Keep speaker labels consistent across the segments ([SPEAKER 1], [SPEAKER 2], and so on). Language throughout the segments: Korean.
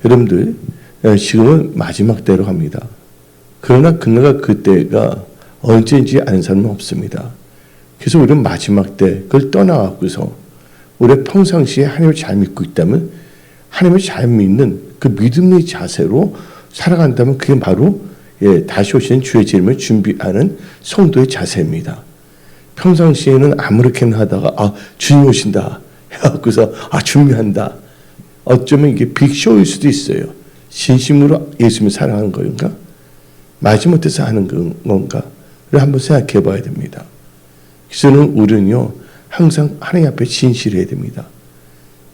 [SPEAKER 1] 여러분들 지금은 마지막 때로 갑니다. 그러나 그나가 그때가 언제인지 아는 사람은 없습니다. 그래서 우리는 마지막 때 그걸 떠나갖고서 우리 평상시에 하나님을 잘 믿고 있다면 하나님을 잘 믿는 그 믿음의 자세로 살아간다면 그게 바로 다시 오시는 주의 재림을 준비하는 성도의 자세입니다. 평상시에는 아무렇게나 하다가 주님 오신다 해갖고서 준비한다. 어쩌면 이게 빅쇼일 수도 있어요. 진심으로 예수님을 사랑하는 건가? 마지못해서 하는 건가를 한번 생각해 봐야 됩니다. 그래서 우리는요 항상 하나님 앞에 진실해야 됩니다.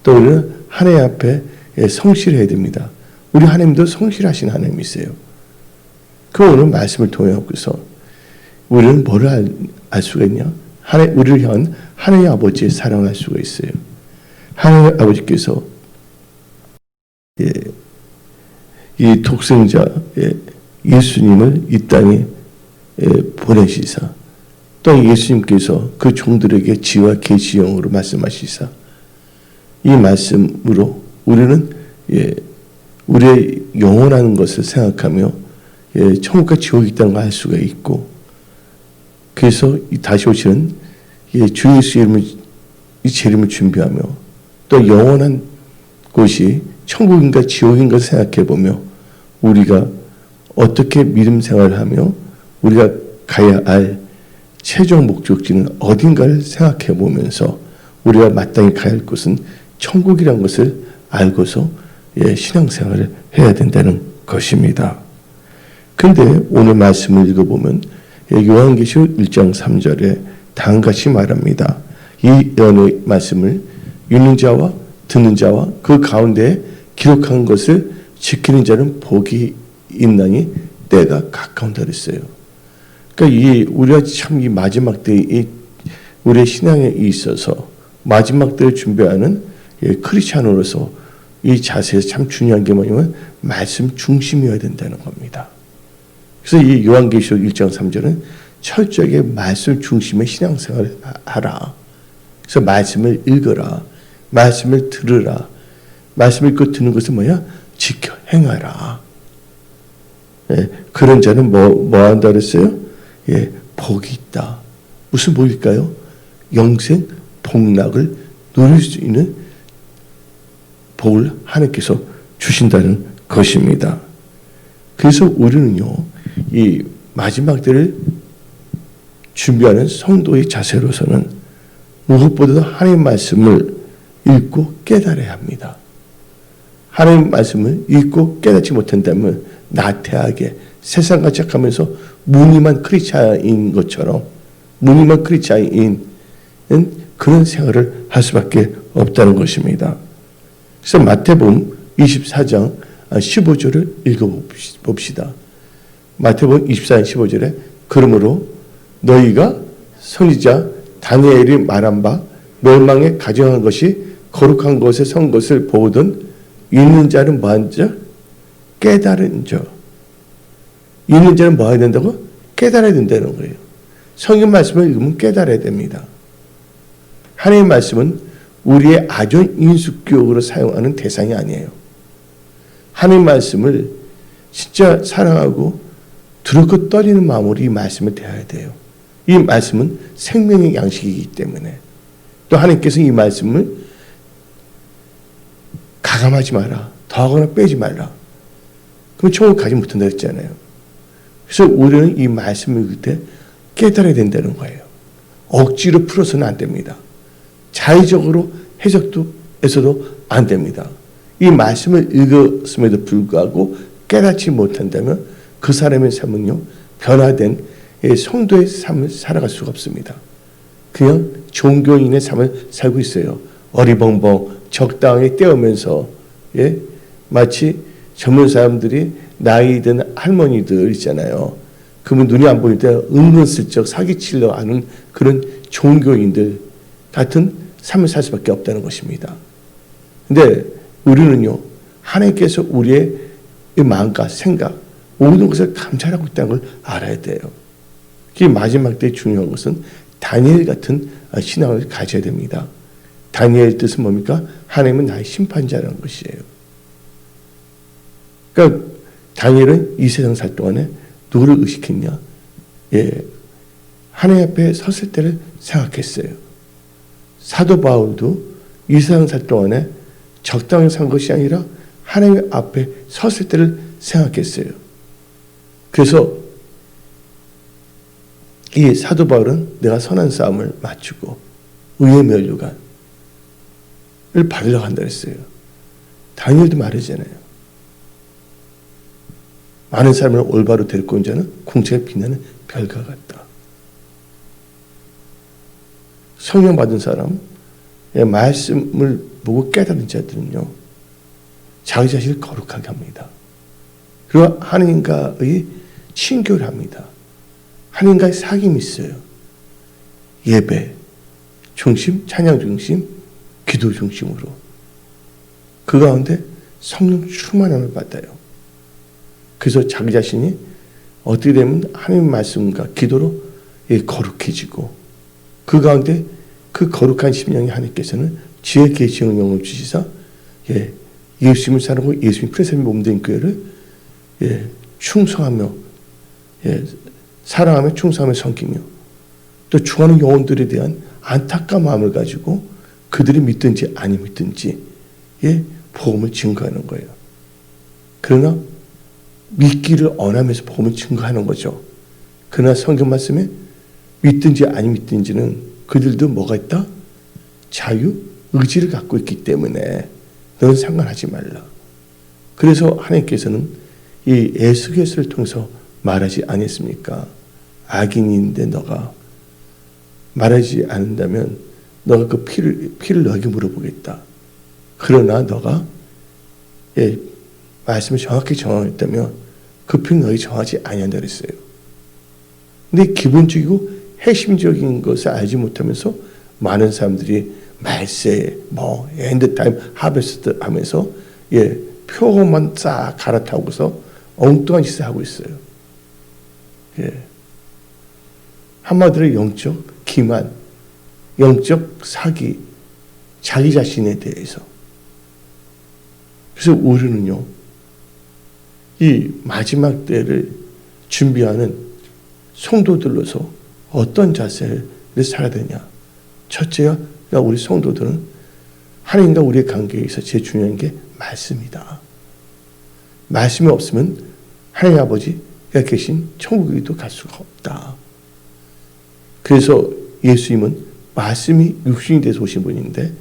[SPEAKER 1] 또 우리는 하나님 앞에 성실해야 됩니다. 우리 하나님도 성실하신 하나님이세요. 그 오늘 말씀을 통해서 우리는 뭐를 알 수가 있냐? 우리를 향한 하나님 아버지의 사랑을 알 수가 있어요. 하나님 아버지께서 이 독생자 예수님을 이 땅에 보내시사 또 예수님께서 그 종들에게 지와 계시 영으로 말씀하시사 이 말씀으로 우리는 우리의 영원한 것을 생각하며 천국과 지옥이 있다는 걸 알 수가 있고 그래서 다시 오시는 주 예수의 재림을 준비하며 또 영원한 곳이 천국인가 지옥인가 생각해 보며 우리가 어떻게 믿음 생활을 하며 우리가 가야 할 최종 목적지는 어딘가를 생각해 보면서 우리가 마땅히 가야 할 곳은 천국이라는 것을 알고서 신앙생활을 해야 된다는 것입니다. 그런데 오늘 말씀을 읽어보면 요한계시록 1장 3절에 다음같이 말합니다. 이 예언의 말씀을 읽는 자와 듣는 자와 그 가운데 기록한 것을 지키는 자는 복이 있나니 때가 가까운다 그랬어요. 그러니까 우리가 참 이 마지막 때에 우리의 신앙에 있어서 마지막 때를 준비하는 크리스찬으로서 이 자세에서 참 중요한 게 뭐냐면 말씀 중심이어야 된다는 겁니다. 그래서 이 요한계시록 1장 3절은 철저하게 말씀 중심의 신앙생활을 하라. 그래서 말씀을 읽어라. 말씀을 들으라. 말씀을 읽고 듣는 것은 뭐야? 지켜 행하라. 그런 자는 뭐 한다 그랬어요? 복이 있다. 무슨 복일까요? 영생 복락을 누릴 수 있는 복을 하나님께서 주신다는 것입니다. 그래서 우리는요, 이 마지막 때를 준비하는 성도의 자세로서는 무엇보다도 하나님의 말씀을 읽고 깨달아야 합니다. 하나님의 말씀을 읽고 깨닫지 못한다면 나태하게 세상과 착하면서 무늬만 크리스찬인 것처럼 무늬만 크리스찬인 그런 생활을 할 수밖에 없다는 것입니다. 그래서 마태복음 24장 15절을 읽어봅시다. 마태복음 24장 15절에 그러므로 너희가 선지자 다니엘이 말한 바 멸망에 가정한 것이 거룩한 것에 선 것을 보거든 읽는 자는 뭐한 자? 깨달은 자. 읽는 자는 뭐 해야 된다고? 깨달아야 된다는 거예요. 성경 말씀을 읽으면 깨달아야 됩니다. 하나님의 말씀은 우리의 아전 인수격으로 사용하는 대상이 아니에요. 하나님의 말씀을 진짜 사랑하고 두렵고 떨리는 마음으로 이 말씀을 대해야 돼요. 이 말씀은 생명의 양식이기 때문에 또 하나님께서 이 말씀을 가감하지 마라. 더하거나 빼지 말라. 그럼 천국 가지 못한다 했잖아요. 그래서 우리는 이 말씀을 읽을 때 깨달아야 된다는 거예요. 억지로 풀어서는 안 됩니다. 자의적으로 해석에서도 안 됩니다. 이 말씀을 읽었음에도 불구하고 깨닫지 못한다면 그 사람의 삶은요, 변화된 성도의 삶을 살아갈 수가 없습니다. 그냥 종교인의 삶을 살고 있어요. 어리벙벙 적당히 떼우면서 마치 젊은 사람들이 나이 든 할머니들 있잖아요. 그러면 눈이 안 보일 때 은근슬쩍 사기치려 하는 그런 종교인들 같은 삶을 살 수밖에 없다는 것입니다. 근데 우리는요, 하나님께서 우리의 마음과 생각, 모든 것을 감찰하고 있다는 걸 알아야 돼요. 이 마지막 때 중요한 것은 다니엘 같은 신앙을 가져야 됩니다. 다니엘 뜻은 뭡니까? 하나님은 나의 심판자라는 것이에요. 그러니까 다니엘은 이 세상 살 동안에 누구를 의식했냐? 하나님 앞에 섰을 때를 생각했어요. 사도 바울도 이 세상 살 동안에 적당히 산 것이 아니라 하나님 앞에 섰을 때를 생각했어요. 그래서 이 사도 바울은 내가 선한 싸움을 마치고 의의 면류관을 받으려고 한다 그랬어요. 다니엘도 말하잖아요. 많은 사람을 올바로 데리고 온 자는 공책에 빛나는 별과 같다. 성령 받은 사람, 말씀을 보고 깨달은 자들은요, 자기 자신을 거룩하게 합니다. 그리고 하나님과의 친교를 합니다. 하나님과의 사귐이 있어요. 예배 중심, 찬양 중심, 기도 중심으로. 그 가운데 성령 충만함을 받아요. 그래서 자기 자신이 어떻게 되면 하나님 말씀과 기도로 거룩해지고, 그 가운데 그 거룩한 심령이 하나님께서는 지혜 계시의 영을 주시사 예수님을 사랑하고 예수님 프레스의 몸된 교회를 충성하며 사랑하며 충성하며 섬기며 또 죽어가는 영혼들에 대한 안타까운 마음을 가지고 그들이 믿든지 아니 믿든지 복음을 증거하는 거예요. 그러나 믿기를 원하면서 복음을 증거하는 거죠. 그러나 성경 말씀에 믿든지 아니 믿든지는 그들도 뭐가 있다? 자유, 의지를 갖고 있기 때문에 너는 상관하지 말라. 그래서 하나님께서는 이 예수께서를 통해서 말하지 않았습니까? 악인인데 너가 말하지 않는다면 너가 그 피를 너에게 물어보겠다. 그러나 너가 말씀을 정확히 정하겠다면 그 피는 너에게 정하지 아니한다 그랬어요. 근데 기본적이고 핵심적인 것을 알지 못하면서 많은 사람들이 말세, 엔드타임, 하베스트 하면서 표만 싹 갈아타고서 엉뚱한 짓을 하고 있어요. 한마디로 영적 기만, 영적 사기, 자기 자신에 대해서. 그래서 우리는요, 이 마지막 때를 준비하는 성도들로서 어떤 자세를 살아야 되냐. 첫째가 우리 성도들은 하나님과 우리의 관계에 있어 제일 중요한 게 말씀이다. 말씀이 없으면 하나님 아버지가 계신 천국에도 갈 수가 없다. 그래서 예수님은 말씀이 육신이 돼서 오신 분인데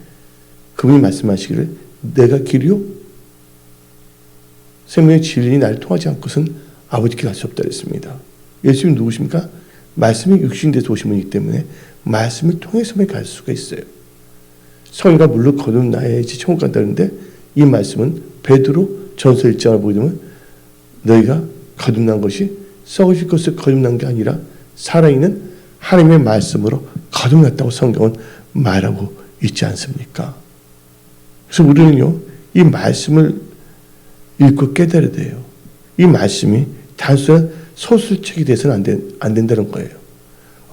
[SPEAKER 1] 그분이 말씀하시기를 내가 길이요 생명의 진리니 나를 통하지 않고선 아버지께 갈 수 없다 그랬습니다. 예수님 누구십니까? 말씀이 육신이 돼서 오신 분이기 때문에 말씀을 통해서만 갈 수가 있어요. 성령과 물로 거듭나야지 천국 간다는데 이 말씀은 베드로 전서 1장을 보게 되면 너희가 거듭난 것이 썩어질 것을 거듭난 게 아니라 살아있는 하나님의 말씀으로 거듭났다고 성경은 말하고 있지 않습니까? 그래서 우리는요, 이 말씀을 읽고 깨달아야 돼요. 이 말씀이 단순한 소설책이 돼서는 안 된다는 거예요.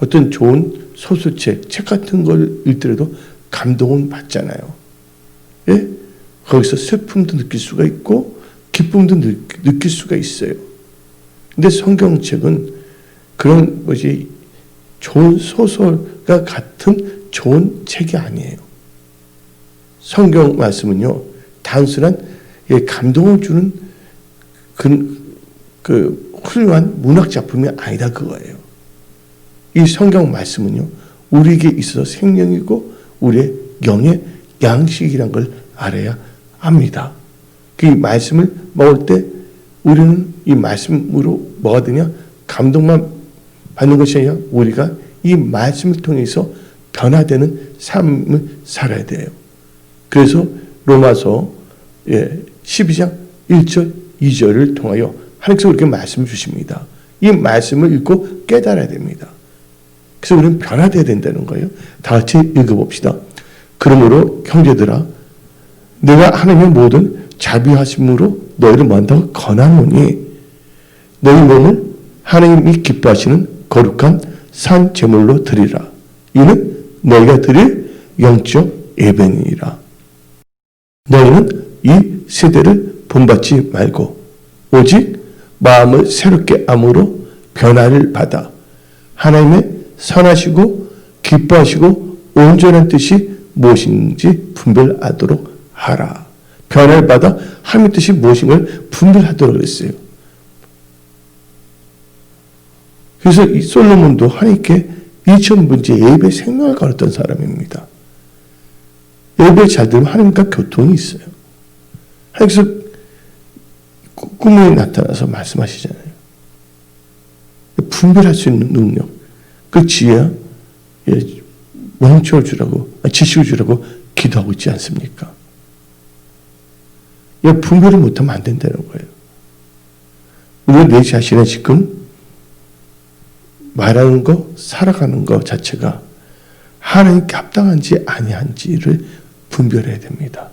[SPEAKER 1] 어떤 좋은 소설책, 책 같은 걸 읽더라도 감동은 받잖아요. 거기서 슬픔도 느낄 수가 있고 기쁨도 느낄 수가 있어요. 근데 성경책은 그런 것이 좋은 소설과 같은 좋은 책이 아니에요. 성경 말씀은요, 단순한 감동을 주는 그 훌륭한 문학 작품이 아니다 그거예요. 이 성경 말씀은요, 우리에게 있어서 생명이고 우리의 영의 양식이란 걸 알아야 합니다. 그 말씀을 먹을 때 우리는 이 말씀으로 뭐가 되냐? 감동만 받는 것이 아니라 우리가 이 말씀을 통해서 변화되는 삶을 살아야 돼요. 그래서 로마서 12장 1절 2절을 통하여 하나님께서 우리에게 말씀을 주십니다. 이 말씀을 읽고 깨달아야 됩니다. 그래서 우리는 변화되어야 된다는 거예요. 다 같이 읽어봅시다. 그러므로 형제들아 내가 하나님의 모든 자비하심으로 너희를 만다고 권하노니 너희 몸을 하나님이 기뻐하시는 거룩한 산 제물로 드리라. 이는 너희가 드릴 영적 예배니라. 너희는 이 세대를 본받지 말고 오직 마음을 새롭게 함으로 변화를 받아 하나님의 선하시고 기뻐하시고 온전한 뜻이 무엇인지 분별하도록 하라. 변화를 받아 하나님의 뜻이 무엇인가를 분별하도록 그랬어요. 그래서 이 솔로몬도 하나님께 2000번째 예배 생명을 걸었던 사람입니다. 예배 잘 들으면 하나님과 교통이 있어요. 하나님께서 꿈에 나타나서 말씀하시잖아요. 분별할 수 있는 능력, 그 지혜야 명철 주라고, 지식을 주라고 기도하고 있지 않습니까? 분별을 못하면 안 된다는 거예요. 우리가 내 자신의 지금 말하는 거, 살아가는 거 자체가 하나님께 합당한지 아니한지를 분별해야 됩니다.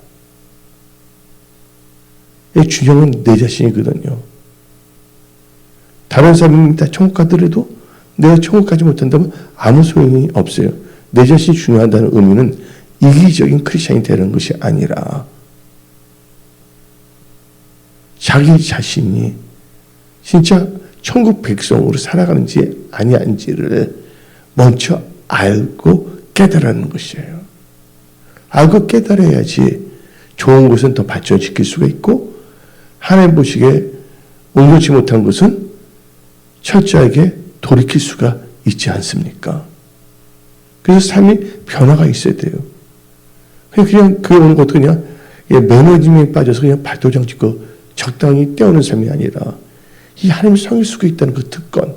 [SPEAKER 1] 중요한 내 자신이거든요. 다른 사람이 다 천국 가더라도 내가 천국 가지 못한다면 아무 소용이 없어요. 내 자신이 중요하다는 의미는 이기적인 크리스찬이 되는 것이 아니라 자기 자신이 진짜 천국 백성으로 살아가는지 아니한지를 먼저 알고 깨달아는 것이에요. 알고 깨달아야지 좋은 것은 더 발전시킬 수가 있고 하나님 보시기에 온전치 못한 것은 철저하게 돌이킬 수가 있지 않습니까? 그래서 삶이 변화가 있어야 돼요. 그냥 그 오는 것도 그냥 매너즘에 빠져서 그냥 발도장 찍고 적당히 때우는 삶이 아니라 이 하나님의 성일 수가 있다는 그 특권,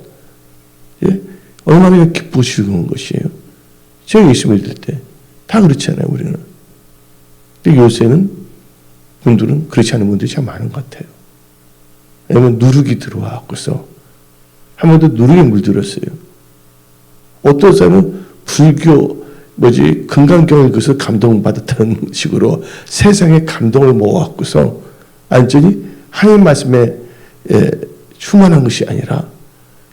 [SPEAKER 1] 얼마나 기쁘시는 것이에요. 제가 예수 믿을 때 다 그렇잖아요, 우리는. 근데 요새는 분들은 그렇지 않은 분들이 참 많은 것 같아요. 왜냐면 누룩이 들어와갖고서 한 번도 누룩에 물들었어요. 어떤 사람은 불교 금강경을 그것을 감동받았다는 식으로 세상에 감동을 모아갖고서 완전히 하나님 말씀에 충만한 것이 아니라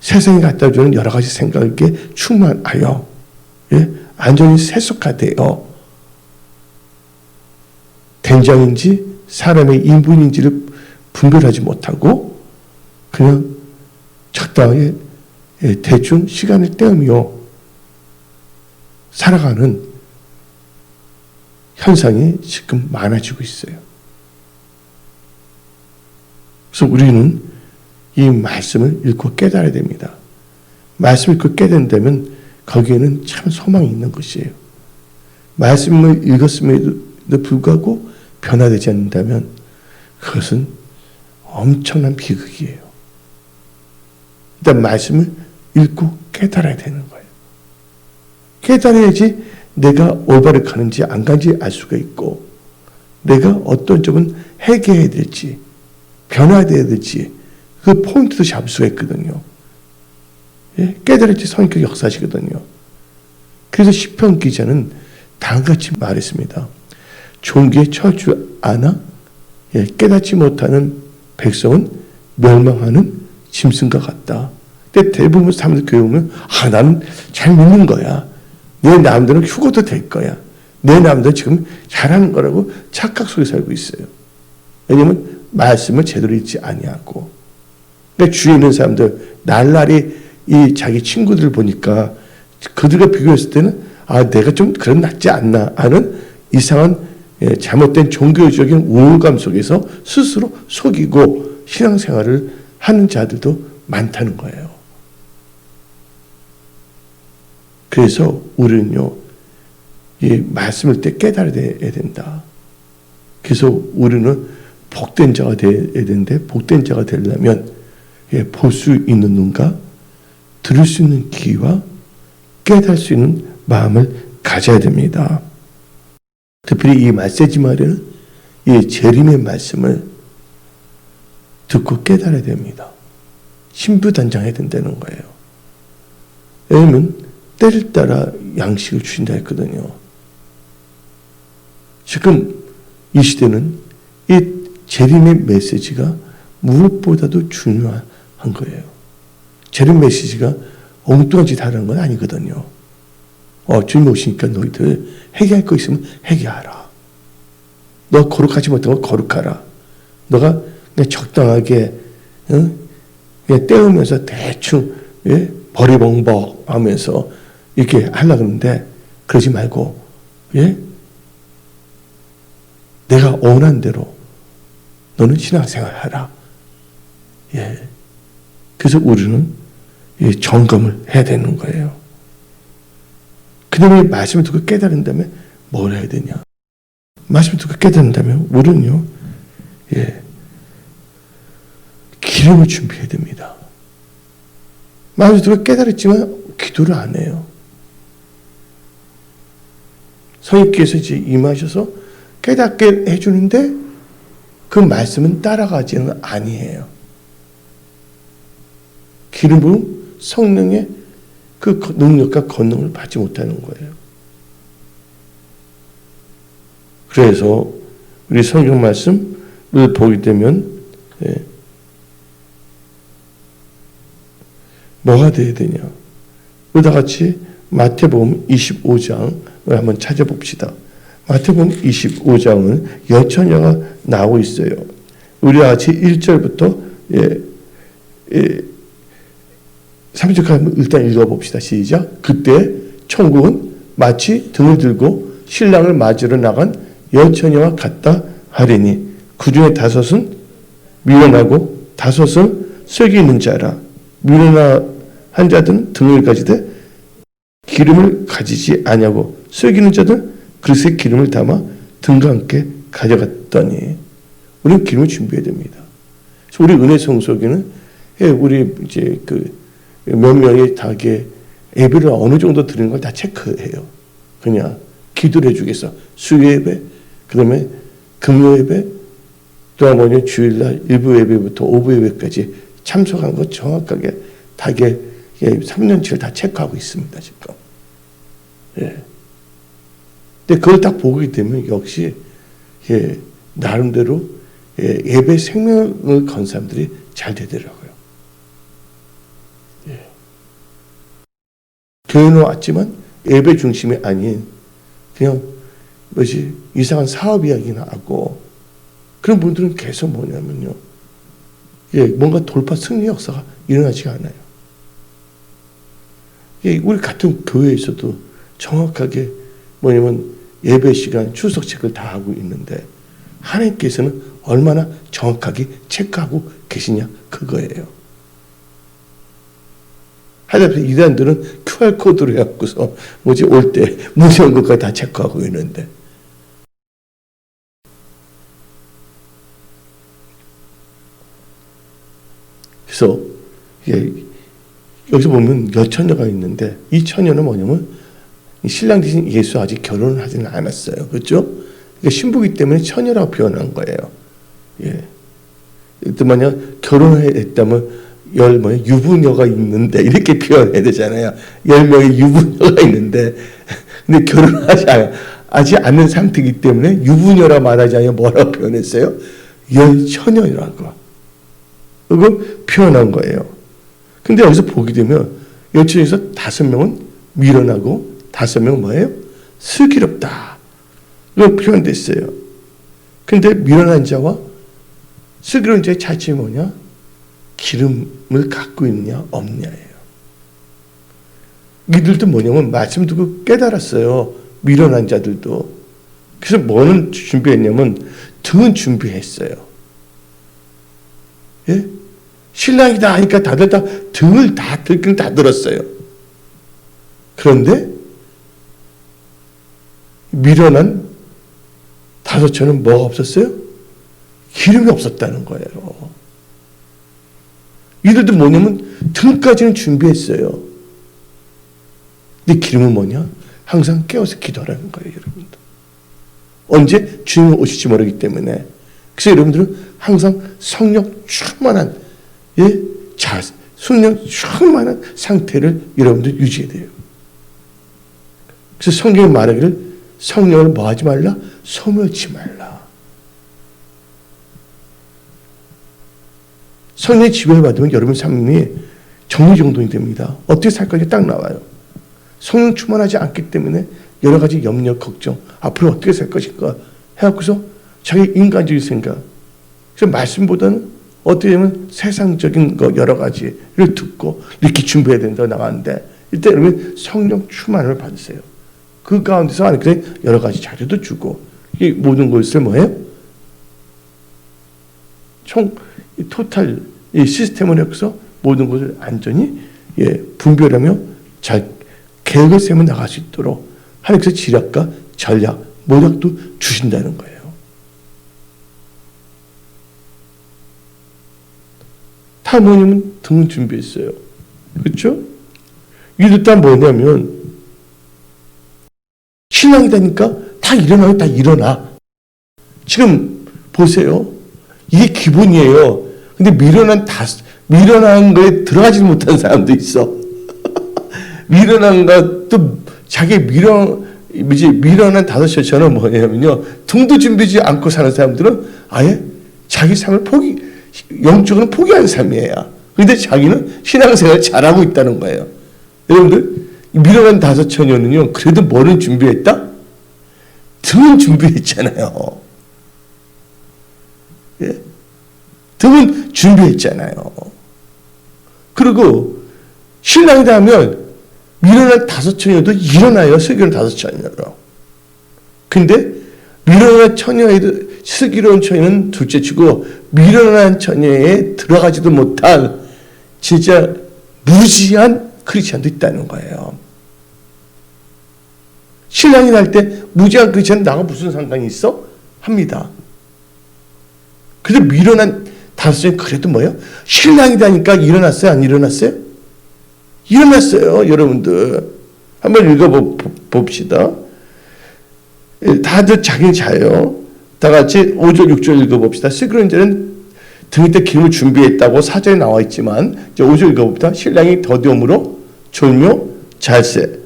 [SPEAKER 1] 세상에 갖다 주는 여러 가지 생각에 충만하여 완전히 세속화되어 된장인지 사람의 인분인지를 분별하지 못하고 그냥 적당하게 대충 시간을 때우며 살아가는 현상이 지금 많아지고 있어요. 그래서 우리는 이 말씀을 읽고 깨달아야 됩니다. 말씀을 읽고 깨닫는다면 거기에는 참 소망이 있는 것이에요. 말씀을 읽었음에도 불구하고 변화되지 않는다면 그것은 엄청난 비극이에요. 일단 말씀을 읽고 깨달아야 되는 거예요. 깨달아야지 내가 올바르게 가는지 안 가는지 알 수가 있고 내가 어떤 점은 해결해야 될지 변화돼야 될지 그 포인트도 잡을 수가 있거든요. 깨달을지 성령께서 역사하시거든요. 그래서 시편 기자는 다음같이 말했습니다. 종기에 처하지 않아 깨닫지 못하는 백성은 멸망하는 짐승과 같다. 근데 대부분 사람들 교회 오면 나는 잘 믿는 거야. 내 남들은 휴고도 될 거야. 내 남들은 지금 잘하는 거라고 착각 속에 살고 있어요. 왜냐하면 말씀을 제대로 읽지 아니하고 그러니까 주위에 있는 사람들 날라리 이 자기 친구들을 보니까 그들과 비교했을 때는 내가 좀 그런 낫지 않나 하는 이상한 잘못된 종교적인 우울감 속에서 스스로 속이고 신앙생활을 하는 자들도 많다는 거예요. 그래서 우리는요, 이 말씀을 때 깨달아야 된다. 그래서 우리는 복된 자가 되어야 되는데 복된 자가 되려면 볼 수 있는 눈과 들을 수 있는 귀와 깨달을 수 있는 마음을 가져야 됩니다. 특별히 이 메시지 말에는 이 재림의 말씀을 듣고 깨달아야 됩니다. 신부단장해야 된다는 거예요. 왜냐하면 때를 따라 양식을 주신다 했거든요. 지금 이 시대는 이 재림의 메시지가 무엇보다도 중요한 거예요. 재림 메시지가 엉뚱한 짓 하라는 건 아니거든요. 주님 오시니까 너희들 회개할 거 있으면 회개하라. 너 거룩하지 못한 거 거룩하라. 너가 그냥 적당하게 그냥 떼우면서 대충 버리벙벅 하면서 이렇게 하려고 하는데 그러지 말고 내가 원한 대로 너는 신앙생활 하라. 그래서 우리는 점검을 해야 되는 거예요. 그 다음에 말씀을 듣고 깨달은 다음에 뭘 해야 되냐. 말씀을 듣고 깨달은 다음에 우리는요, 기름을 준비해야 됩니다. 말씀을 듣고 깨달았지만 기도를 안 해요. 성령께서 이제 임하셔서 깨닫게 해주는데 그 말씀은 따라가지는 아니에요. 기름으로 성령의 그 능력과 권능을 받지 못하는 거예요. 그래서 우리 성경 말씀을 보게 되면 뭐가 돼야 되냐. 우리 다 같이 마태복음 25장을 한번 찾아봅시다. 마태복음 25장은 여처녀가 나오고 있어요. 우리 같이 1절부터 3절까지 일단 읽어봅시다. 시작. 그때 천국은 마치 등을 들고 신랑을 맞으러 나간 여처녀와 같다 하리니 그 중에 5은 미련하고 5은 슬기 있는 자라. 미련한 자들은 등을 가지되 기름을 가지지 아니하고 슬기 있는 자들은 그릇에 기름을 담아 등과 함께 가져갔더니 우리는 기름을 준비해야 됩니다. 그래서 우리 은혜 성소기는 우리 이제 몇 명이 다게 예배를 어느 정도 드리는 걸 다 체크해요. 그냥 기도를 해주겠어. 수요 예배, 그 다음에 금요 예배, 또 뭐냐 주일날 1부 예배부터 5부 예배까지 참석한 거 정확하게 다게 3년치를 다 체크하고 있습니다. 지금. 근데 그걸 딱 보게 되면 역시 나름대로 예배 생명을 건 사람들이 잘 되더라고요. 교회는 왔지만 예배 중심이 아닌 그냥 이상한 사업 이야기나 하고 그런 분들은 계속 뭐냐면요. 뭔가 돌파 승리 역사가 일어나지가 않아요. 우리 같은 교회에서도 정확하게 뭐냐면 예배 시간 출석 체크를 다 하고 있는데 하나님께서는 얼마나 정확하게 체크하고 계시냐 그거예요. 하다못해 이단들은 QR코드로 해갖고서 올 때 무서운 것까지 다 체크하고 있는데 그래서 여기서 보면 여처녀가 있는데 이 처녀는 뭐냐면 신랑 대신 예수 아직 결혼을 하지는 않았어요. 그렇죠? 그러니까 신부기 때문에 처녀라고 표현한 거예요. 또 만약 결혼을 했다면 유부녀가 있는데 이렇게 표현해야 되잖아요. 10명의 유부녀가 있는데 근데 결혼하지 않은 상태이기 때문에 유부녀라 말하지 않으면 뭐라고 표현했어요? 여처녀라고 그거 표현한 거예요. 근데 여기서 보게 되면 여처녀에서 5명은 미련하고 5명은 뭐예요? 슬기롭다. 이거 표현됐어요. 근데 미련한 자와 슬기로운 자의 차이점이 뭐냐? 기름을 갖고 있느냐 없느냐예요. 이들도 뭐냐면 말씀 듣고 깨달았어요. 미련한 자들도. 그래서 뭐는 준비했냐면 등은 준비했어요. 신랑이다 하니까 다들 다 등을 다 들긴 다 들었어요. 그런데 미련한 5처는 뭐가 없었어요? 기름이 없었다는 거예요. 이들도 뭐냐면 등까지는 준비했어요. 근데 기름은 뭐냐? 항상 깨어서 기도하라는 거예요, 여러분들. 언제 주님이 오실지 모르기 때문에. 그래서 여러분들은 항상 성령 충만한 성령 충만한 상태를 여러분들 유지해야 돼요. 그래서 성경이 말하기를 성령을 뭐 하지 말라? 소멸치 말라. 성령의 지배를 받으면 여러분 삶이 정리정돈이 됩니다. 어떻게 살 건지 딱 나와요. 성령 충만하지 않기 때문에 여러 가지 염려, 걱정, 앞으로 어떻게 살 것인가 해갖고서 자기 인간적인 생각. 그래서 말씀보다는 어떻게 보면 세상적인 거 여러 가지를 듣고 이렇게 준비해야 된다고 나가는데 일단 여러분 성령 충만을 받으세요. 그 가운데서 하나님께서 여러 가지 자료도 주고 이 모든 것을 뭐예요? 토탈 이 시스템을 해서 모든 것을 안전히 분별하며 잘 계획을 세우며 나갈 수 있도록 하나님께서 지략과 전략, 모략도 주신다는 거예요. 사모님은 등 준비했어요. 그렇죠? 이들 다 뭐냐면 신앙이다니까 다 일어나요. 다 일어나. 지금 보세요. 이게 기본이에요. 근데 미련한 거에 들어가지 못한 사람도 있어. 미련한 것도 자기 미련한 5시처럼 뭐냐면요. 등도 준비하지 않고 사는 사람들은 아예 자기 삶을 영적으로 포기한 삶이에요. 그런데 자기는 신앙생활을 잘하고 있다는 거예요. 여러분들, 미련한 5처녀는요, 그래도 뭐를 준비했다? 등은 준비했잖아요. 예? 등은 준비했잖아요. 그리고 신랑이다 하면 미련한 5처녀도 일어나요. 슬기로운 5처녀로. 근데 미련한 처녀에도 슬기로운 처녀는 둘째치고 미련한 처녀에 들어가지도 못한 진짜 무지한 크리스찬도 있다는 거예요. 신랑이 날 때 무지한 크리스찬 나하고 무슨 상관이 있어? 합니다. 그래서 미련한 5처녀 그래도 뭐예요? 신랑이다니까 일어났어요? 안 일어났어요? 일어났어요. 여러분들 한번 읽어봅시다. 다들 자기는 자요. 다 같이 5절 6절 읽어봅시다. 슬기로운 자는 등 밑에 기름을 준비했다고 사절에 나와 있지만 이제 5절 읽어봅시다. 신랑이 더디움으로 졸며 잘세.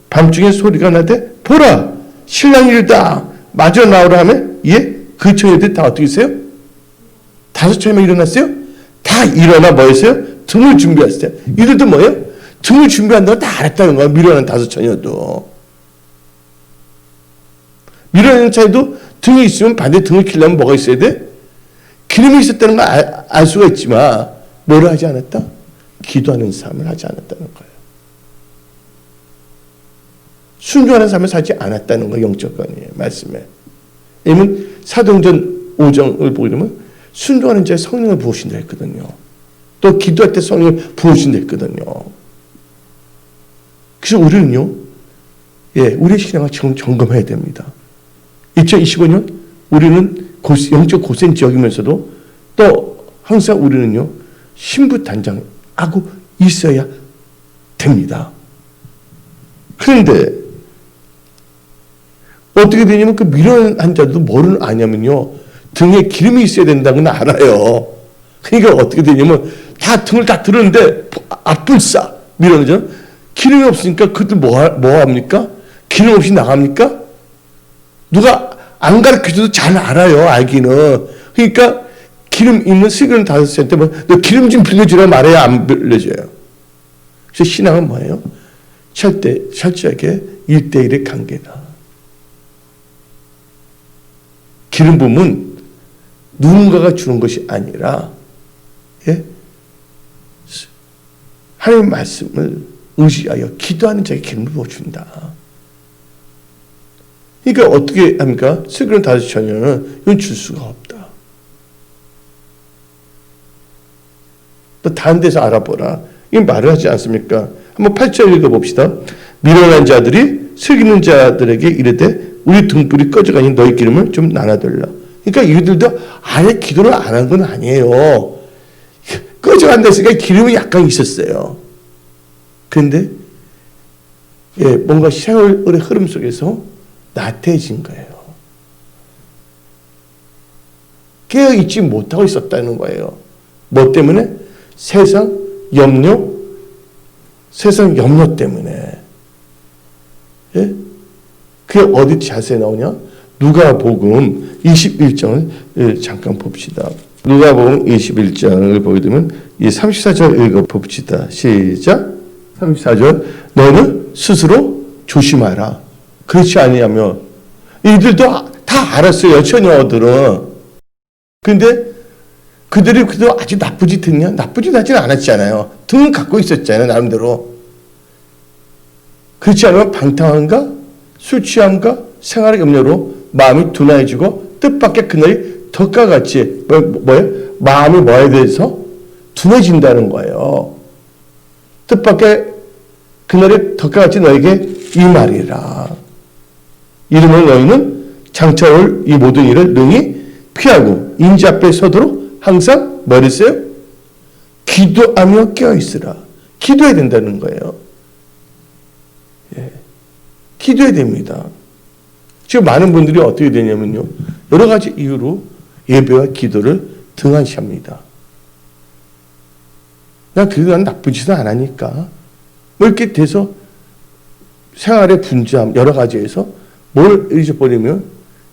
[SPEAKER 1] 밤중에 소리가 나되 보라 신랑이 이르다 마저 나오라 하면 그 처녀들 다 어떻게 했어요? 5처녀만 일어났어요? 다 일어나 뭐 했어요? 등을 준비했어요. 이들도 뭐예요? 등을 준비한다고 다 알았다는 거야. 미련한 5처녀도. 미련한 차에도 등이 있으면 반대 등을 키려면 뭐가 있어야 돼? 기름이 있었다는 걸 알 수가 있지만 뭐를 하지 않았다? 기도하는 삶을 하지 않았다는 거예요. 순종하는 삶을 살지 않았다는 거예요. 영적관이에요. 말씀에. 왜냐면 사도행전 5장을 보게 되면 순종하는 자에 성령을 부으신다 했거든요. 또 기도할 때 성령을 부으신다 했거든요. 그래서 우리는요. 우리의 신앙을 점검해야 됩니다. 2025년 우리는 영적 고센 지역이면서도 또 항상 우리는요 신부단장하고 있어야 됩니다. 그런데 어떻게 되냐면 그 미련한 자도 뭐를 아냐면요 등에 기름이 있어야 된다는 건 알아요. 그러니까 어떻게 되냐면 다 등을 다 들었는데 앞불싸 미련한 자는 기름이 없으니까 그들 뭐 합니까? 기름 없이 나갑니까? 누가 안 가르쳐줘도 잘 알아요. 알기는. 그러니까 기름 있는 슬기로운 5처녀한테 너 기름 좀 빌려주라 말해야 안 빌려줘요. 그래서 신앙은 뭐예요? 철저하게 1대1의 관계다. 기름 부음은 누군가가 주는 것이 아니라 하나님의 말씀을 의지하여 기도하는 자에게 기름을 부어준다. 그러니까 어떻게 합니까? 슬기로운 5처녀는 이건 줄 수가 없다. 또 다른 데서 알아보라. 이건 말을 하지 않습니까? 한번 8절 읽어봅시다. 미련한 자들이 슬기는 자들에게 이르되 우리 등불이 꺼져가니 너희 기름을 좀 나눠달라. 그러니까 이들도 아예 기도를 안 한 건 아니에요. 꺼져간다 했으니까 기름이 약간 있었어요. 그런데 뭔가 세월의 흐름 속에서 나태해진 거예요. 깨어있지 못하고 있었다는 거예요. 뭐 때문에? 세상 염려 때문에. 그게 어디 자세히 나오냐? 누가복음 21장을 잠깐 봅시다. 누가복음 21장을 보게 되면 이 34절 읽어봅시다. 시작. 34절 너는 스스로 조심하라. 그렇지 아니하면 이들도 다 알았어요. 처녀들은. 근데 그들이 그래도 아주 나쁜 짓 했냐? 나쁜 짓 하지는 않았잖아요. 등은 갖고 있었잖아요, 나름대로. 그렇지 않으면 방탕함과 술 취함과 생활의 염려로 마음이 둔해지고 뜻밖의 그날이 덕과 같이 뭐예요? 마음이 뭐에 대해서 둔해진다는 거예요. 뜻밖의 그날이 덕과 같이 너에게 이 말이라. 이름을 너희는 장차 올 이 모든 일을 능히 피하고 인지 앞에 서도록 항상 뭐 했어요? 기도하며 깨어있으라. 기도해야 된다는 거예요. 예. 기도해야 됩니다. 지금 많은 분들이 어떻게 되냐면요. 여러 가지 이유로 예배와 기도를 등한시합니다. 그래도 난 나쁜 짓은 안 하니까. 뭐 이렇게 돼서 생활의 분주함, 여러 가지에서 뭘 잊어버리면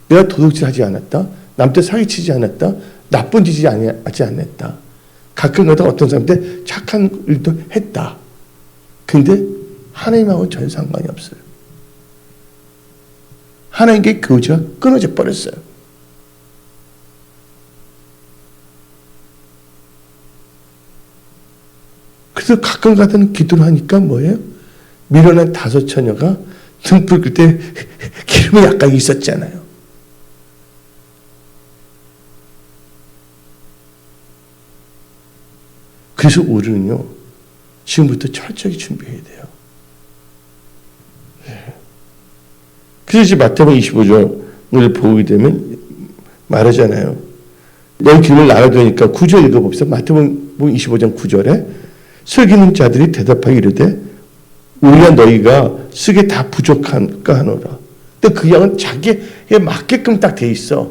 [SPEAKER 1] 내가 도둑질 하지 않았다. 남한테 사기치지 않았다. 나쁜 짓이 하지 않았다. 가끔가다 어떤 사람한테 착한 일도 했다. 근데 하나님하고는 전혀 상관이 없어요. 하나님께 교제가 끊어져 버렸어요. 그래서 가끔가다는 기도를 하니까 뭐예요? 미련한 5 처녀가 등불 끌 때 기름이 약간 있었잖아요. 그래서 우리는요, 지금부터 철저히 준비해야 돼요. 그래서 이제 마태복음 25장을 보게 되면 말하잖아요. 너희 기름을 나눠두니까 9절 읽어봅시다. 마태복음 25장 9절에 슬기는 자들이 대답하기 이르되 우리가 너희가 쓰기에 다 부족한가 하노라. 근데 그 양은 자기에 맞게끔 딱 돼 있어.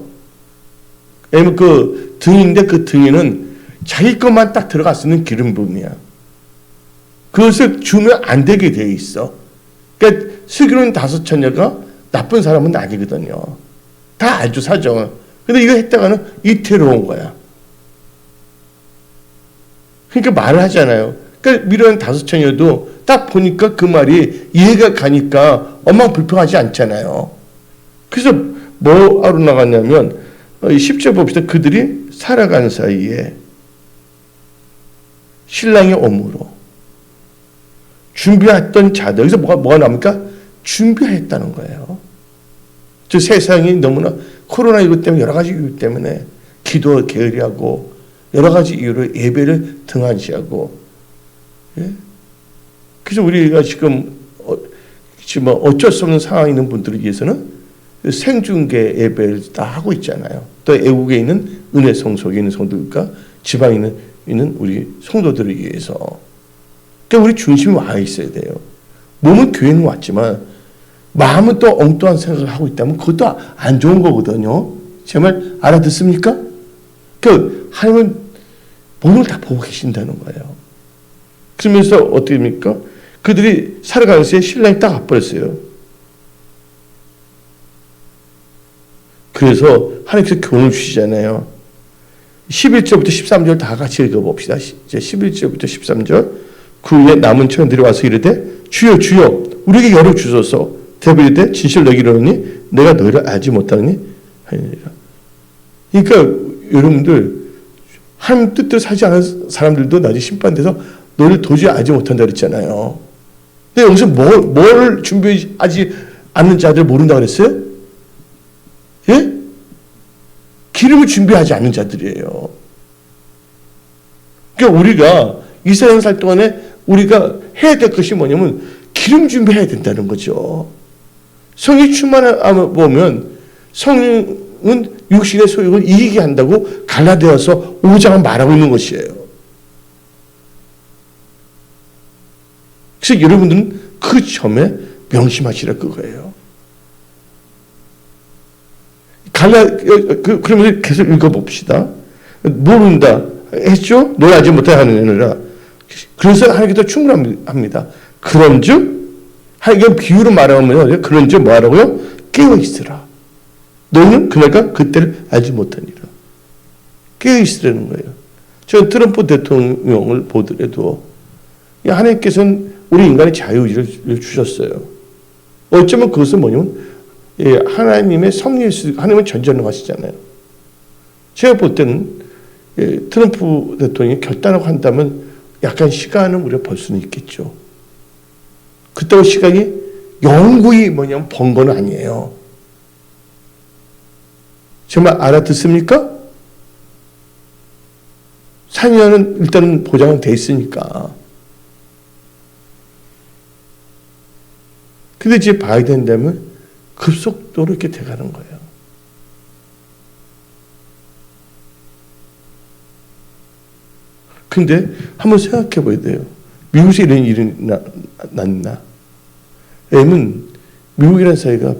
[SPEAKER 1] 왜냐면 그 등인데 그 등에는 자기 것만 딱 들어갈 수 있는 기름 부분이야. 그것을 주면 안 되게 돼 있어. 그러니까 슬기로운 5 처녀가 나쁜 사람은 아니거든요. 다 알죠, 사정은. 근데 이거 했다가는 이태로운 거야. 그러니까 말을 하잖아요. 그러니까 미련한 5 처녀도 딱 보니까 그 말이 이해가 가니까 엄마 불평하지 않잖아요. 그래서 뭐 하러 나갔냐면 10절 봅시다. 그들이 살아가는 사이에 신랑의 오므로 준비했던 자들, 여기서 뭐가 나옵니까? 준비했다는 거예요. 저 세상이 너무나 코로나19 때문에 여러 가지 이유 때문에 기도 게으리하고 여러 가지 이유로 예배를 등한시하고, 예? 그래서 우리가 지금 어쩔 수 없는 상황에 있는 분들을 위해서는 생중계 예배를 다 하고 있잖아요. 또 애국에 있는 은혜 성소에 있는 성도들과 지방에 있는 우리 성도들을 위해서. 그러니까 우리 중심이 와 있어야 돼요. 몸은 교회는 왔지만 마음은 또 엉뚱한 생각을 하고 있다면 그것도 안 좋은 거거든요. 제 말 알아듣습니까? 그 하나님은 모든 걸 다 보고 계신다는 거예요. 그러면서 어떻게 됩니까? 그들이 살아가는 새에 신랑이 딱 와버렸어요. 그래서 하나님께서 교훈을 주시잖아요. 11절부터 13절 다 같이 읽어봅시다. 이제 11절부터 13절. 그 후에 남은 처녀들이 와서 이르되 주여 주여 우리에게 열어주소서. 대답이 이르되 진실로 너희에게 이르노니 내가 너희를 알지 못하느니 하니라. 그러니까 여러분들 하나님 뜻대로 살지 않은 사람들도 나중에 심판돼서 너를 도저히 알지 못한다 그랬잖아요. 근데 여기서 뭘 준비하지 않는 자들 모른다 그랬어요? 예? 기름을 준비하지 않는 자들이에요. 그러니까 우리가 이스라엘 살 동안에 우리가 해야 될 것이 뭐냐면 기름 준비해야 된다는 거죠. 성이 충만하면 보면 성은 육신의 소욕을 이기게 한다고 갈라디아서 5장은 말하고 있는 것이에요. 그래서 여러분들은 그 점에 명심하시라 그거예요. 그러면 계속 읽어봅시다. 모른다 했죠? 너희 알지 못하게 하느니라. 그래서 하나님께서 충분합니다. 그런즉 하나님께 비유로 말하면 그런즉 뭐하라고요? 깨어있으라. 너희는 그날과 그때를 알지 못하니라. 깨어있으라는 거예요. 저는 트럼프 대통령을 보더라도 하나님께서는 우리 인간의 자유의지를 주셨어요. 어쩌면 그것은 뭐냐면 하나님의 섭리일 수, 하나님은 전전능하시잖아요. 제가 볼 때는 트럼프 대통령이 결단하고 한다면 약간 시간은 우리가 벌 수는 있겠죠. 그렇다고 시간이 영구히 뭐냐면 번 건 아니에요. 정말 알아듣습니까? 4년은 일단은 보장은 돼 있으니까. 근데 이제 바이든 되면 급속도로 이렇게 돼가는 거예요. 근데 한번 생각해 봐야 돼요. 미국에서 이런 일이 났나? 왜냐면 미국이라는 사회가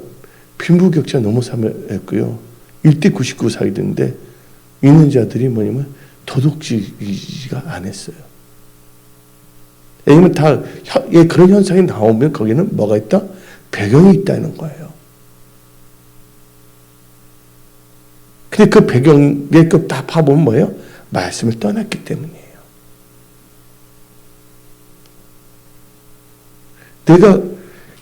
[SPEAKER 1] 빈부격차 너무 심했고요. 1대 99 사회인데 있는 자들이 뭐냐면 도덕지가 안 했어요. 왜냐면 다 그런 현상이 나오면 거기는 뭐가 있다? 배경이 있다는 거예요. 근데 그 배경에 다 파보면 뭐예요? 말씀을 떠났기 때문이에요. 내가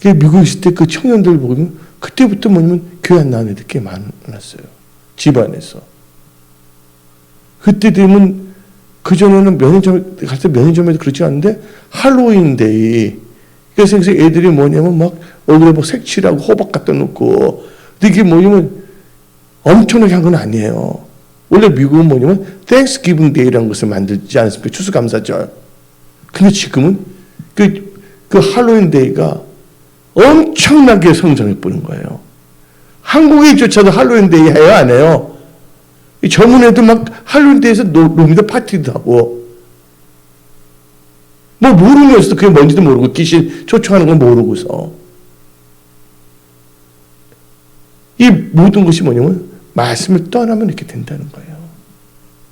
[SPEAKER 1] 미국에 있을 때 그 청년들 보면 그때부터 뭐냐면 교회 안 나온 애들 꽤 많았어요. 집안에서. 그때 되면 그전에는 몇 년 전에도 그렇지 않은데 할로윈데이. 그래서 애들이 뭐냐면 막 얼굴에 막 색칠하고 호박 갖다 놓고 근데 이게 뭐냐면 엄청나게 한 건 아니에요. 원래 미국은 뭐냐면 땡스기빙 데이라는 것을 만들지 않습니까? 추수감사절. 근데 지금은 그 할로윈 데이가 엄청나게 성장해 보는 거예요. 한국에조차도 할로윈 데이 해요, 안 해요? 젊은 애들 막 할로윈 데이에서 놈이다 파티도 하고 뭐 모르면서도 그게 뭔지도 모르고 귀신 초청하는 건 모르고서 이 모든 것이 뭐냐면 말씀을 떠나면 이렇게 된다는 거예요.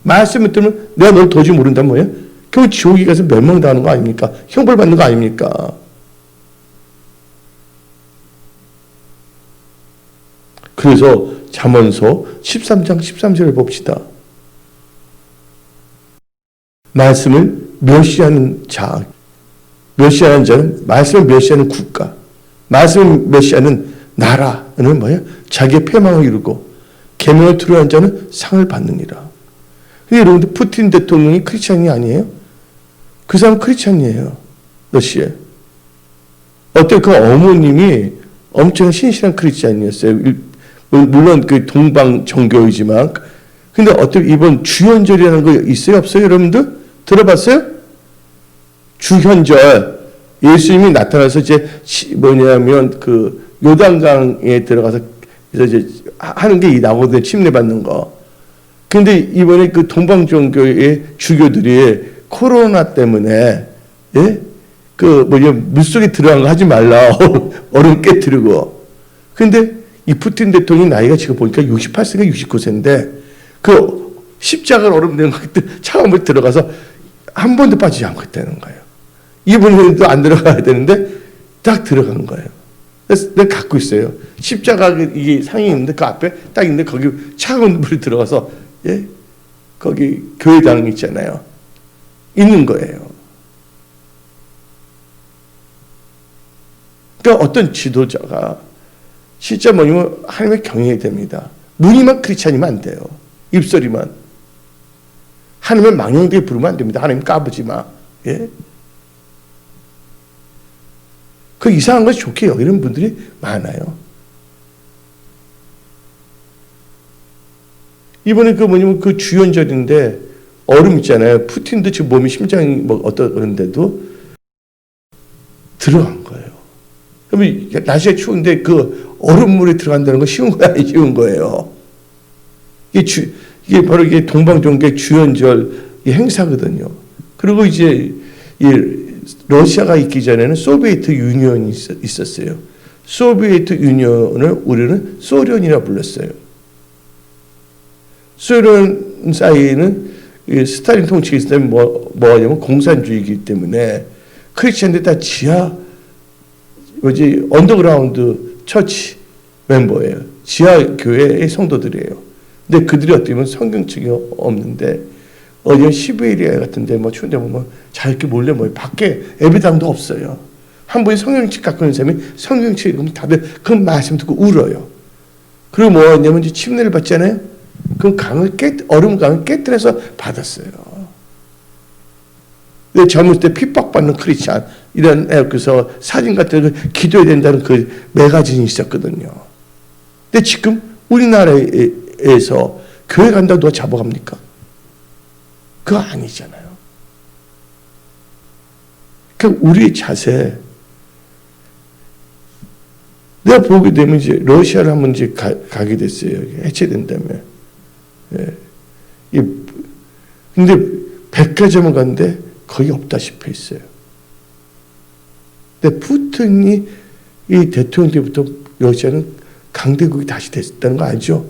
[SPEAKER 1] 말씀을 떠나면 내가 널 도저히 모른다면 뭐예요? 결국 지옥에 가서 멸망당하는 거 아닙니까? 형벌 받는 거 아닙니까? 그래서 잠언서 13장 13절을 봅시다. 말씀을 멸시하는 자, 멸시하는 자는 말씀을 멸시하는 국가, 말씀을 멸시하는 나라는 뭐야? 자기의 패망을 이루고 계명을 두려워하는 자는 상을 받느니라. 근데 여러분들 푸틴 대통령이 크리스찬이 아니에요? 그 사람 크리스찬이에요. 러시아. 어때 그 어머님이 엄청 신실한 크리스찬이었어요. 물론 그 동방 정교이지만 근데 어떻게 이번 주현절이라는 거 있어요? 없어요? 여러분들? 들어봤어요? 주현절. 예수님이 나타나서 이제 뭐냐면 그 요단강에 들어가서 이제 하는 게 나오거든요. 침례받는 거. 근데 이번에 그 동방 정교의 주교들이 코로나 때문에 예? 그 물속에 들어간 거 하지 말라. 얼음 깨뜨리고. 근데 이 푸틴 대통령이 나이가 지금 보니까 68세가 69세인데 그 십자가를 얼음 내는 차가운 물 들어가서 한 번도 빠지지 않고 있다는 거예요. 이분도 안 들어가야 되는데 딱 들어간 거예요. 그래서 내가 갖고 있어요. 십자가 이게 상이 있는데 그 앞에 딱 있는데 거기 차가운 물이 들어가서 예? 거기 교회당 있잖아요. 있는 거예요. 그러니까 어떤 지도자가 진짜 뭐냐면 하나님의 경외해야 됩니다. 무늬만 크리스찬이면 안 돼요. 입소리만. 하나님을 망령되게 부르면 안 됩니다. 하나님 까부지 마. 예? 그 이상한 것이 좋게 여기는 분들이 많아요. 이번에 그 뭐냐면 그 주연절인데 얼음 있잖아요. 푸틴도 지금 몸이 심장이 뭐 어떠는데도 들어간 거예요. 그러면 날씨가 추운데 그 얼음물에 들어간다는 건 쉬운 거야, 쉬운 거예요. 이게 바로 이게 동방종교의 주연절 행사거든요. 그리고 이제 이 러시아가 있기 전에는 소비에트 유니언이 있었어요. 소비에트 유니언을 우리는 소련이라 불렀어요. 소련 사이에는 스탈린 통치가 있을 때 뭐냐면 공산주의이기 때문에 크리스천들 다 언더그라운드 처치 멤버예요. 지하 교회의 성도들이에요. 근데 그들이 어떻게 보면 성경책이 없는데 어디 시베리아 같은데 뭐 추운데 보면 자유롭게 몰래 밖에 예배당도 없어요. 한 분이 성경책 갖고 있는 사람이 성경책 읽으면 다들 그 말씀 듣고 울어요. 그리고 뭐냐면 이제 침례를 받잖아요. 그 얼음 강을 깨뜨려서 받았어요. 근데 젊을 때 핍박받는 크리스찬 이런 애께서 사진 같은 거 기도해야 된다는 그 매거진이 있었거든요. 근데 지금 우리나라에서 교회 간다고 누가 잡아갑니까? 그거 아니잖아요. 그러니까 우리의 자세, 내가 보게 되면 이제 러시아를 한번 이제 가게 됐어요. 해체된다며. 예. 근데 백화점을 갔는데 거의 없다시피 했어요. 근데 푸틴이 이 대통령 때부터 러시아는 강대국이 다시 됐다는 거 알죠?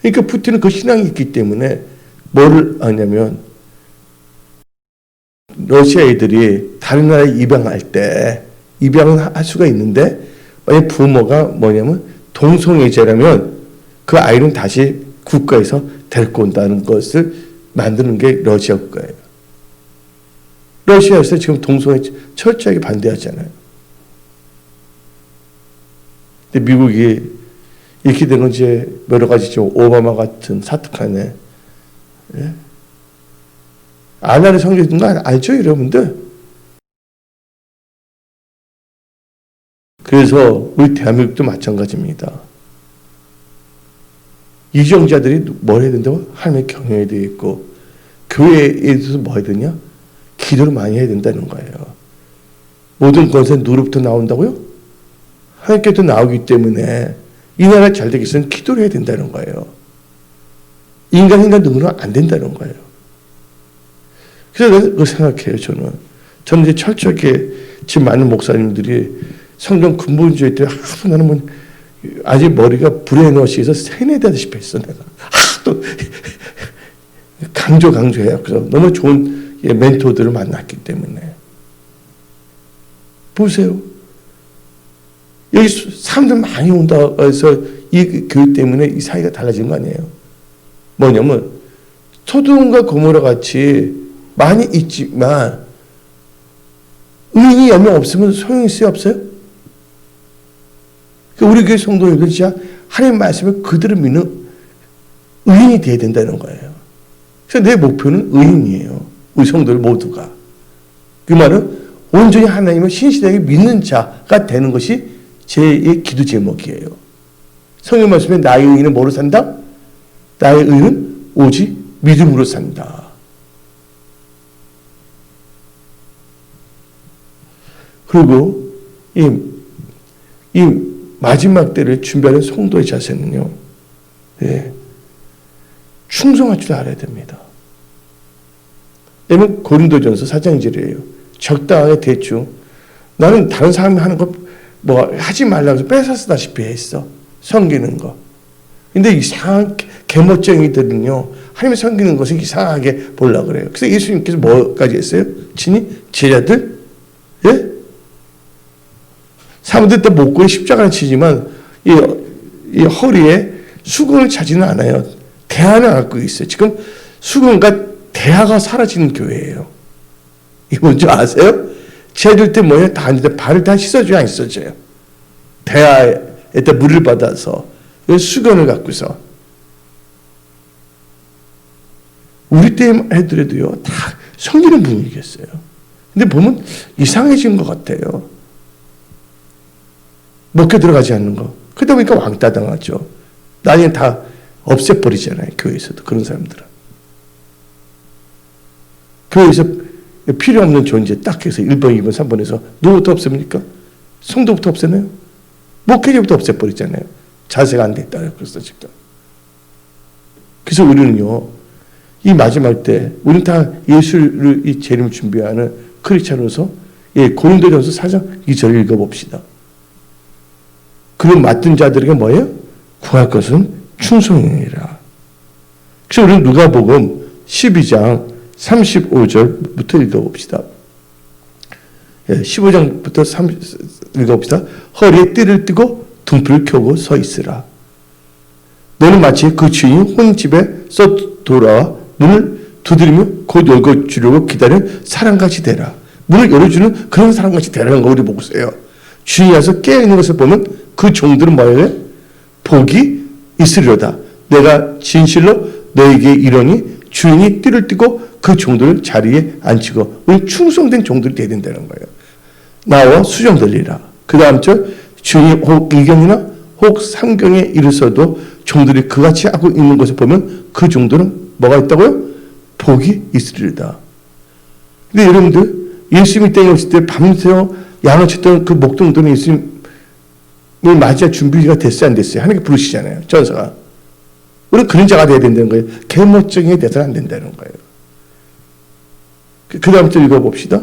[SPEAKER 1] 그러니까 푸틴은 그 신앙이 있기 때문에 뭐를 하냐면 러시아 애들이 다른 나라에 입양할 때 입양을 할 수가 있는데 만약 부모가 뭐냐면 동성애자라면 그 아이는 다시 국가에서 데리고 온다는 것을 만드는 게 러시아 국가예요. 러시아에서 지금 동성애 철저하게 반대하잖아요. 근데 미국이 이렇게 된 건 이제 여러 가지 좀 오바마 같은 사특하네. 예? 아나를 섬기는 거 알죠, 여러분들? 그래서 우리 대한민국도 마찬가지입니다. 이정자들이 뭘 해야 된다고? 하나님의 경외해야 되겠고, 교회에 있어서 뭐 해야 되냐? 기도를 많이 해야 된다는 거예요. 모든 것은 누구로부터 나온다고요? 하나님께서 나오기 때문에 이 나라 잘 되기 위해서는 기도를 해야 된다는 거예요. 인간 능력은 안 된다는 거예요. 그래서 그걸 생각해요, 저는 이제 철저하게 지금 많은 목사님들이 성경 근본주의 때 하도 나는 뭐 아직 머리가 브레인워시에서 세뇌되다시피 했어, 내가. 또 강조해요. 그래서 너무 좋은 멘토들을 만났기 때문에. 보세요. 여기 사람들 많이 온다고 해서 이 교육 때문에 이 사회가 달라진 거 아니에요. 뭐냐면 소돔과 고모라 같이 많이 있지만 의인이 여명 없으면 소용이 있어요, 없어요? 우리 교회 성도님들 진짜 하나님 말씀을 그대로 믿는 의인이 돼야 된다는 거예요. 그래서 내 목표는 의인이에요. 우리 성도들 모두가. 그 말은 온전히 하나님을 신실하게 믿는 자가 되는 것이 제 기도 제목이에요. 성경 말씀에 나의 의인은 뭐로 산다? 나의 의인은 오직 믿음으로 산다. 그리고 이 마지막 때를 준비하는 성도의 자세는요, 충성할 줄 알아야 됩니다. 왜냐면 고린도전서 4장 1절이에요. 적당하게 대충. 나는 다른 사람이 하는 거 뭐 하지 말라고 해서 뺏어쓰다시피 했어. 섬기는 거. 근데 이상한 개멋쟁이들은요, 하나님 섬기는 것을 이상하게 보려고 그래요. 그래서 예수님께서 뭐까지 했어요? 친히 제자들, 사람들 때 목걸이 십자가를 치지만 이 허리에 수건을 차지는 않아요. 대화를 갖고 있어요. 지금 수건과 대화가 사라지는 교회예요. 이거 뭔지 아세요? 제자들 때 뭐예요? 다 앉을 때 발을 다 씻어줘요, 안 씻어줘요? 대화에다 물을 받아서 수건을 갖고서. 우리 때 애들에도요, 다 섬기는 분위기였어요. 근데 보면 이상해진 것 같아요. 먹혀 들어가지 않는 거. 그러다 보니까 왕따 당하죠. 나중에 다 없애버리잖아요. 교회에서도 그런 사람들은. 교회에서 필요 없는 존재 딱 해서 1번, 2번, 3번에서 누구부터 없앱니까? 성도부터 없애나요? 목회자부터 없애버리잖아요. 자세가 안 됐다. 그래서 지금. 그래서 우리는요, 이 마지막 때, 우리는 다 예수를 이 재림을 준비하는 크리스찬으로서 고린도전서 4장 2절을 읽어봅시다. 그런 맡은 자들에게 뭐예요? 구할 것은 충성이니라. 그래서 우리는 누가복음 12장 35절부터 읽어봅시다. 15장부터 읽어봅시다. 허리에 띠를 띠고 등불을 켜고 서 있으라. 너는 마치 그 주인이 혼집에서 돌아와 문을 두드리며 곧 열어주려고 기다리는 사람같이 되라. 문을 열어주는 그런 사람같이 되라는 거 우리 보세요. 주인이 와서 깨어있는 것을 보면 그 종들은 뭐예요? 복이 있으리로다. 내가 진실로 너에게 이르니 주인이 띠를 띠고 그 종들을 자리에 앉히고 우리 충성된 종들이 되야 된다는 거예요. 나와 수종들리라. 그 다음 절 주인이 혹 2경이나 혹 3경에 이르서도 종들이 그같이 하고 있는 것을 보면 그 종들은 뭐가 있다고요? 복이 있으리로다. 근데 여러분들 예수님이 땅에 오실 때 밤새워 양을 쳤던 그 목동들은 예수님을 맞이할 준비가 됐어요 안 됐어요? 하나님께 부르시잖아요. 전사가. 우리는 그런 자가 돼야 된다는 거예요. 개멋쟁이 돼서는 안 된다는 거예요. 그 다음 절 읽어봅시다.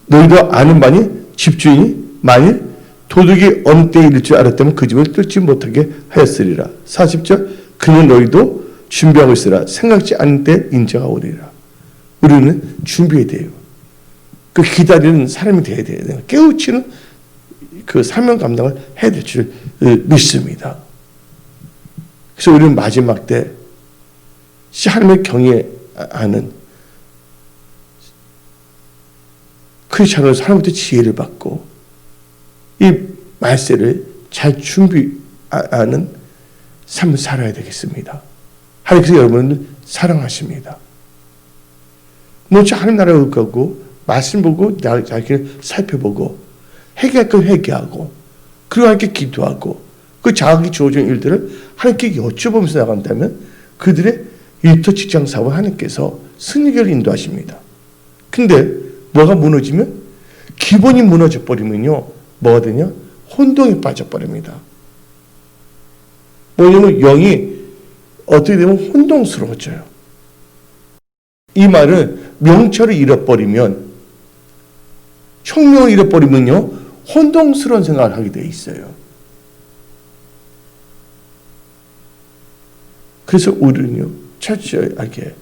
[SPEAKER 1] 너희도 아는 바니 집주인이 만일 도둑이 어느 때에 이를 줄 알았다면 그 집을 뚫지 못하게 하였으리라. 40절 그는 너희도 준비하고 있으라. 생각지 않은 때 인자가 오리라. 우리는 준비해야 돼요. 그 기다리는 사람이 돼야 돼요. 깨우치는 그 사명 감당을 해야 될 줄 믿습니다. 그래서 우리는 마지막 때 하나님의 경외하는 크리스찬으로서 하나님부터 지혜를 받고 이 말세를 잘 준비하는 삶을 살아야 되겠습니다. 하나님께서 여러분을 사랑하십니다. 먼저 하나님 나라를 가고 말씀 보고 자기를 살펴보고 회개할 건 회개하고 그리고 하나님께 기도하고 그 자기 주어진 일들을 하나님께 여쭤보면서 나간다면 그들의 일터 직장 사업을 하나님께서 승리를 인도하십니다. 근데 뭐가 무너지면 기본이 무너져 버리면요 뭐가 되냐? 혼동에 빠져버립니다. 뭐냐면 영이 어떻게 되면 혼동스러워져요. 이 말은 명철을 잃어버리면 총명을 잃어버리면요 혼동스러운 생각을 하게 돼 있어요. 그래서 우리는요 철저하게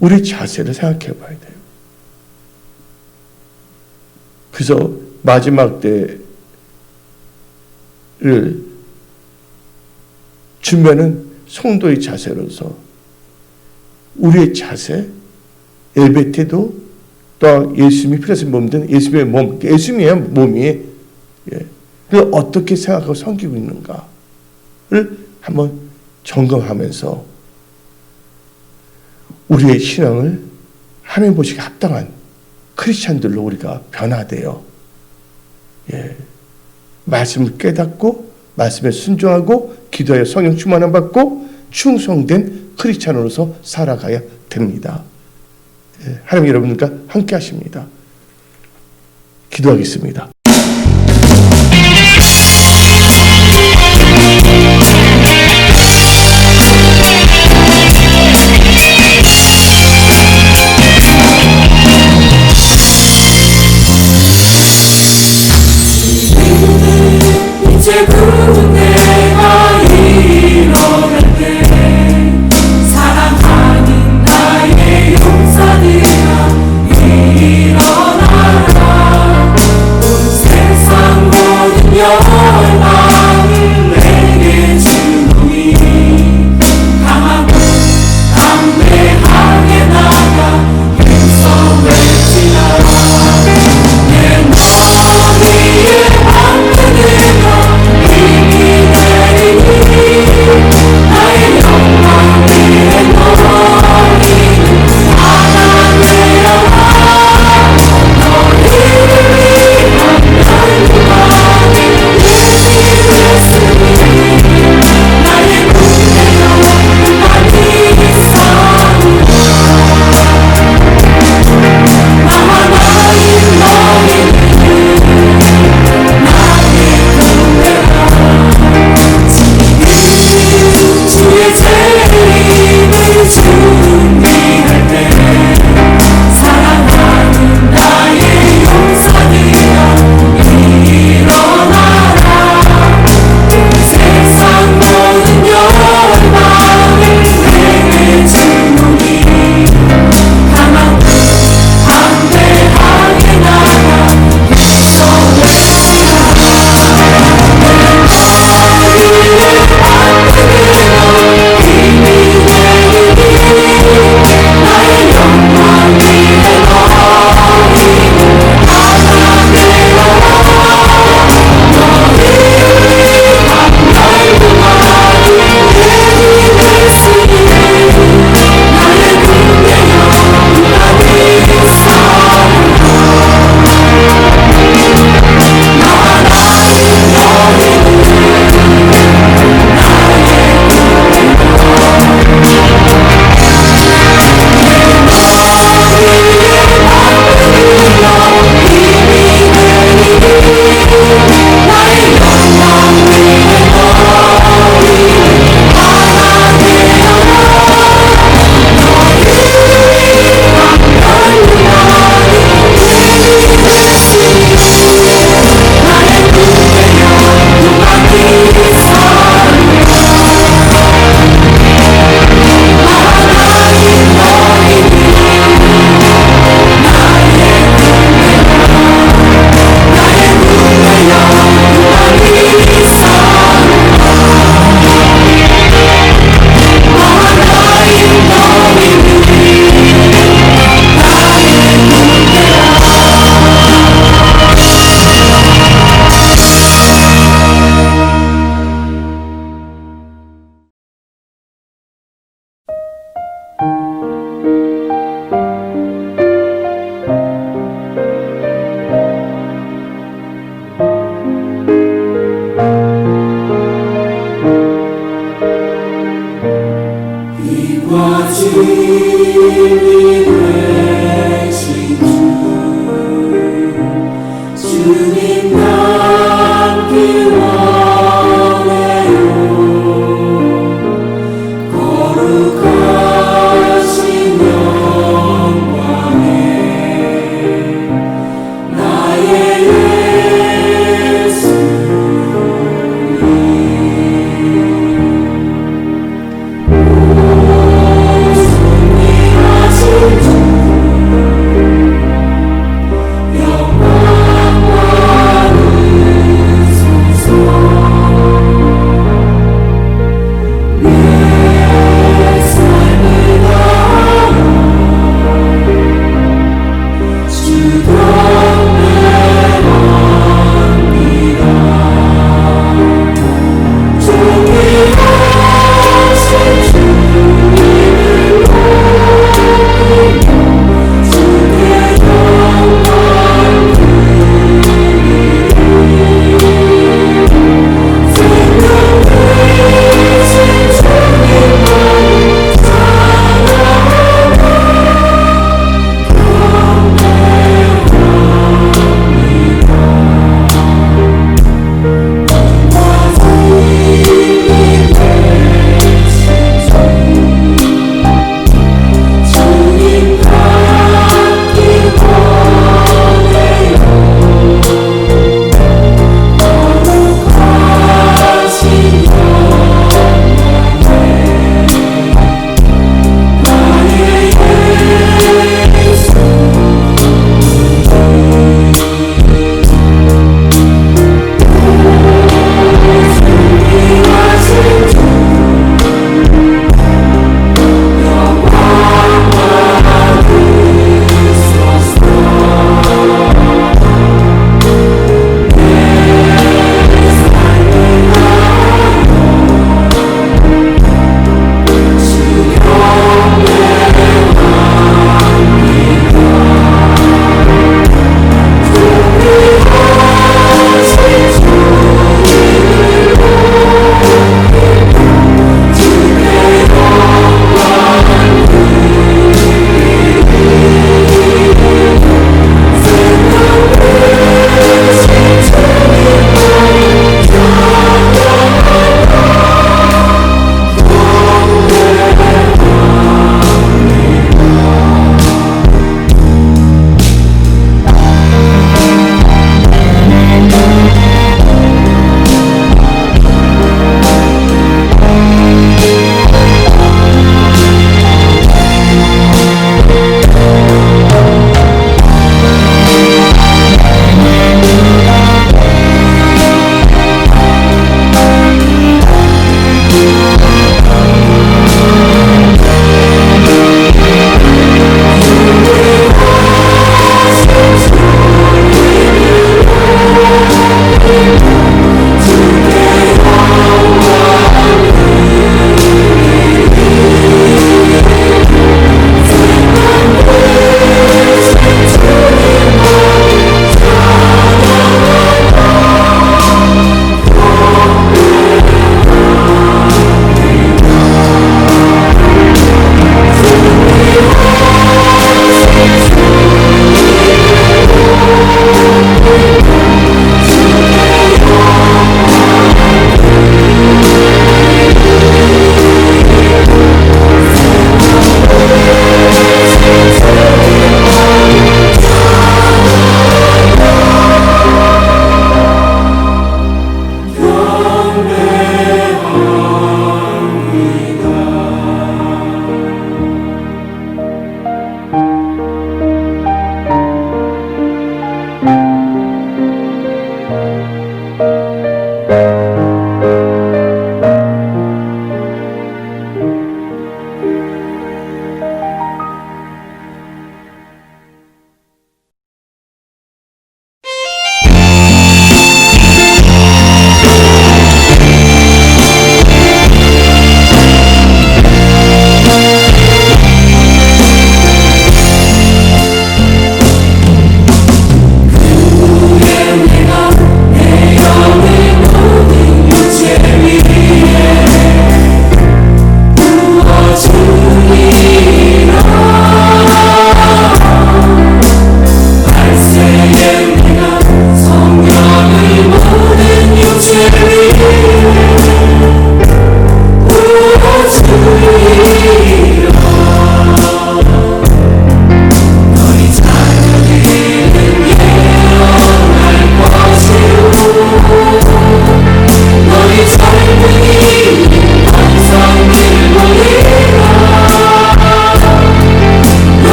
[SPEAKER 1] 우리 자세를 생각해 봐야 돼요. 그래서 마지막 때를 준비하는 성도의 자세로서 우리의 자세, 예배 태도, 또 예수님이 피라신 몸된 예수님의 몸, 예수님의 몸이 그걸 어떻게 생각하고 섬기고 있는가를 한번 점검하면서 우리의 신앙을 하나님 보시기에 합당한 크리스찬들로 우리가 변화되어 말씀을 깨닫고 말씀에 순종하고 기도하여 성령 충만함 받고 충성된 크리스찬으로서 살아가야 됩니다. 하나님 여러분과 함께 하십니다. 기도하겠습니다.
[SPEAKER 2] 이제 구원 내가 일어날 때 사랑하는 나의 용사들아 일어나라 온 세상 모든 영